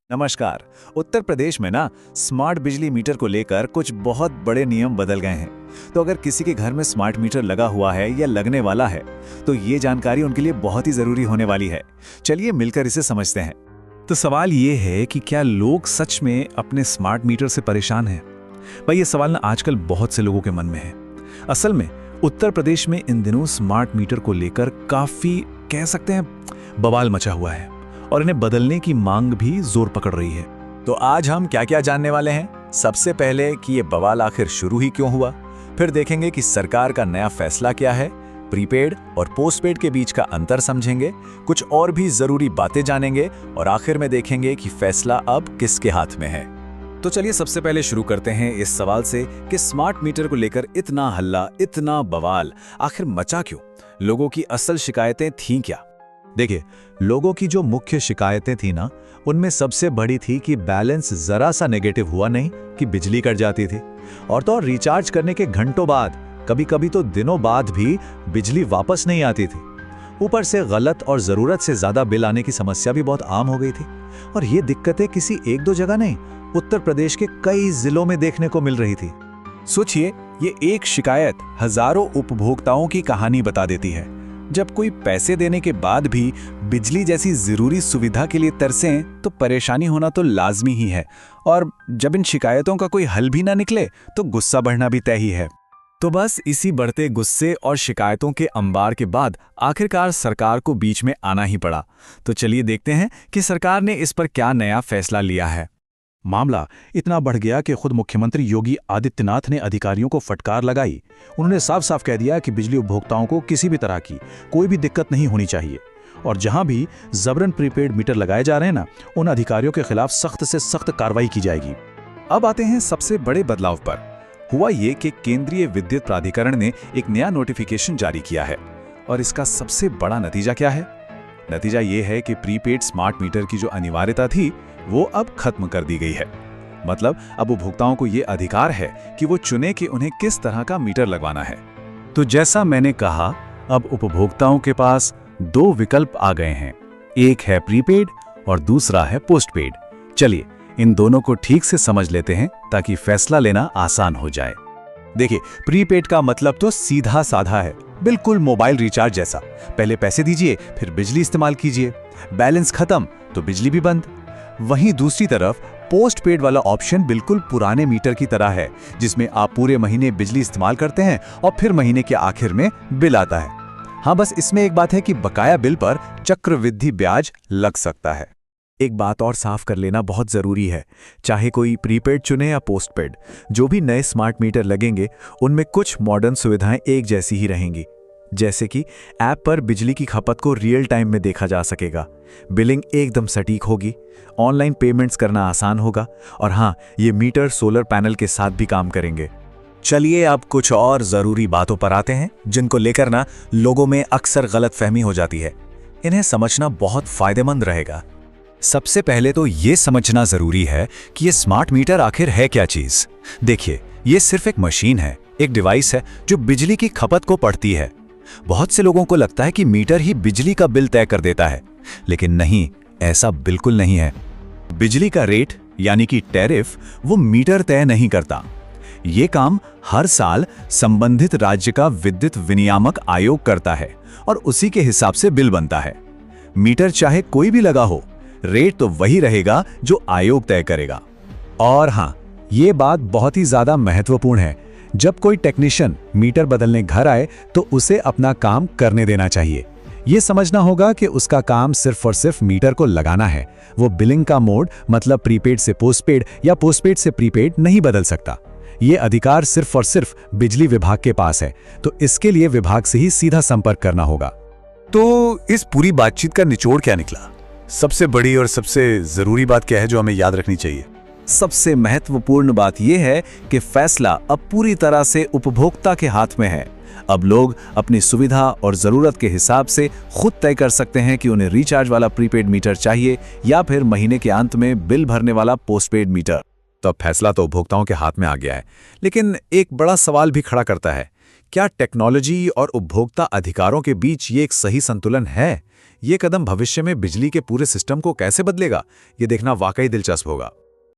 नमस्कार। उत्तर प्रदेश में ना स्मार्ट बिजली मीटर को लेकर कुछ बहुत बड़े नियम बदल गए हैं। तो अगर किसी के घर में स्मार्ट मीटर लगा हुआ है या लगने वाला है तो ये जानकारी उनके लिए बहुत ही जरूरी होने वाली है। चलिए मिलकर इसे समझते हैं। तो सवाल ये है कि क्या लोग सच में अपने स्मार्ट मीटर से परेशान हैं? भाई ये सवाल ना आजकल बहुत से लोगों के मन में है। असल में उत्तर प्रदेश में इन दिनों स्मार्ट मीटर को लेकर काफी कह सकते हैं बवाल मचा हुआ है और इन्हें बदलने की मांग भी जोर पकड़ रही है। तो आज हम क्या क्या जानने वाले हैं। सबसे पहले कि ये बवाल आखिर शुरू ही क्यों हुआ, फिर देखेंगे कि सरकार का नया फैसला क्या है, प्रीपेड और पोस्टपेड के बीच का अंतर समझेंगे, कुछ और भी जरूरी बातें जानेंगे और आखिर में देखेंगे कि फैसला अब किसके हाथ में है। तो चलिए सबसे पहले शुरू करते हैं इस सवाल से कि स्मार्ट मीटर को लेकर इतना हल्ला, इतना बवाल आखिर मचा क्यों? लोगों की असल शिकायतें थीं क्या? देखिए, लोगों की जो मुख्य शिकायतें थी ना, उनमें सबसे बड़ी थी कि बैलेंस जरा सा नेगेटिव हुआ नहीं कि बिजली कट जाती थी, और तो और रिचार्ज करने के घंटों बाद, कभी कभी तो दिनों बाद भी बिजली वापस नहीं आती थी। ऊपर से गलत और जरूरत से ज्यादा बिल आने की समस्या भी बहुत आम हो गई थी। और ये दिक्कतें किसी एक दो जगह नहीं, उत्तर प्रदेश के कई जिलों में देखने को मिल रही थी। सोचिए, ये एक शिकायत हजारों उपभोक्ताओं की कहानी बता देती है। जब कोई पैसे देने के बाद भी बिजली जैसी जरूरी सुविधा के लिए तरसें तो परेशानी होना तो लाजमी ही है, और जब इन शिकायतों का कोई हल भी ना निकले तो गुस्सा बढ़ना भी तय ही है। तो बस इसी बढ़ते गुस्से और शिकायतों के अंबार के बाद आखिरकार सरकार को बीच में आना ही पड़ा। तो चलिए देखते हैं कि सरकार ने इस पर क्या नया फैसला लिया है। मामला इतना बढ़ गया कि खुद मुख्यमंत्री योगी आदित्यनाथ ने अधिकारियों को फटकार लगाई। उन्होंने साफ साफ कह दिया कि बिजली उपभोक्ताओं को किसी भी तरह की कोई भी दिक्कत नहीं होनी चाहिए, और जहां भी जबरन प्रीपेड मीटर लगाए जा रहे हैं ना, उन अधिकारियों के खिलाफ सख्त से सख्त कार्रवाई की जाएगी। अब आते हैं सबसे बड़े बदलाव पर। हुआ ये कि केंद्रीय विद्युत प्राधिकरण ने एक नया नोटिफिकेशन जारी किया है, और इसका सबसे बड़ा नतीजा क्या है? नतीजा ये है कि प्रीपेड स्मार्ट मीटर की जो अनिवार्यता थी वो अब खत्म कर दी गई है। मतलब अब उपभोक्ताओं को ये अधिकार है कि वो चुने कि उन्हें किस तरह का मीटर लगवाना है। तो जैसा मैंने कहा, अब उपभोक्ताओं के पास दो विकल्प आ गए हैं, एक है प्रीपेड और दूसरा है पोस्टपेड। चलिए इन दोनों को ठीक से समझ लेते हैं ताकि फैसला लेना आसान हो जाए। देखिए, प्रीपेड का मतलब तो सीधा साधा है, बिल्कुल मोबाइल रिचार्ज जैसा। पहले पैसे दीजिए, फिर बिजली इस्तेमाल कीजिए, बैलेंस खत्म तो बिजली भी बंद। वहीं दूसरी तरफ पोस्टपेड वाला ऑप्शन बिल्कुल पुराने मीटर की तरह है, जिसमें आप पूरे महीने बिजली इस्तेमाल करते हैं और फिर महीने के आखिर में बिल आता है। हाँ, बस इसमें एक बात है कि बकाया बिल पर चक्रवृद्धि ब्याज लग सकता है। एक बात और साफ कर लेना बहुत जरूरी है, चाहे कोई प्रीपेड चुने या पोस्टपेड, जो भी नए स्मार्ट मीटर लगेंगे उनमें कुछ मॉडर्न सुविधाएं एक जैसी ही रहेंगी। जैसे कि ऐप पर बिजली की खपत को रियल टाइम में देखा जा सकेगा, बिलिंग एकदम सटीक होगी, ऑनलाइन पेमेंट्स करना आसान होगा, और हाँ, ये मीटर सोलर पैनल के साथ भी काम करेंगे। चलिए अब कुछ और जरूरी बातों पर आते हैं जिनको लेकर ना लोगों में अक्सर गलतफहमी हो जाती है। इन्हें समझना बहुत फायदेमंद रहेगा। सबसे पहले तो ये समझना जरूरी है कि ये स्मार्ट मीटर आखिर है क्या चीज। देखिए, ये सिर्फ एक मशीन है, एक डिवाइस है जो बिजली की खपत को पढ़ती है। बहुत से लोगों को लगता है कि मीटर ही बिजली का बिल तय कर देता है, लेकिन नहीं, ऐसा बिल्कुल नहीं है। बिजली का रेट यानी कि टैरिफ वो मीटर तय नहीं करता। ये काम हर साल संबंधित राज्य का विद्युत विनियामक आयोग करता है और उसी के हिसाब से बिल बनता है। मीटर चाहे कोई भी लगा हो, रेट तो वही रहेगा जो आयोग तय करेगा। और हां, ये बात बहुत ही ज्यादा महत्वपूर्ण है। जब कोई टेक्नीशियन मीटर बदलने घर आए तो उसे अपना काम करने देना चाहिए। ये समझना होगा कि उसका काम सिर्फ और सिर्फ मीटर को लगाना है। वो बिलिंग का मोड, मतलब प्रीपेड से पोस्टपेड या पोस्टपेड से प्रीपेड नहीं बदल सकता। ये अधिकार सिर्फ और सिर्फ बिजली विभाग के पास है, तो इसके लिए विभाग से ही सीधा संपर्क करना होगा। तो इस पूरी बातचीत का निचोड़ क्या निकला? सबसे बड़ी और सबसे जरूरी बात क्या है जो हमें याद रखनी चाहिए? सबसे महत्वपूर्ण बात यह है कि फैसला अब पूरी तरह से उपभोक्ता के हाथ में है। अब लोग अपनी सुविधा और जरूरत के हिसाब से खुद तय कर सकते हैं कि उन्हें रिचार्ज वाला प्रीपेड मीटर चाहिए या फिर महीने के अंत में बिल भरने वाला पोस्टपेड मीटर। तो अब फैसला तो उपभोक्ताओं के हाथ में आ गया है, लेकिन एक बड़ा सवाल भी खड़ा करता है क्या टेक्नोलॉजी और उपभोक्ता अधिकारों के बीच ये एक सही संतुलन है? ये कदम भविष्य में बिजली के पूरे सिस्टम को कैसे बदलेगा, ये देखना वाकई दिलचस्प होगा।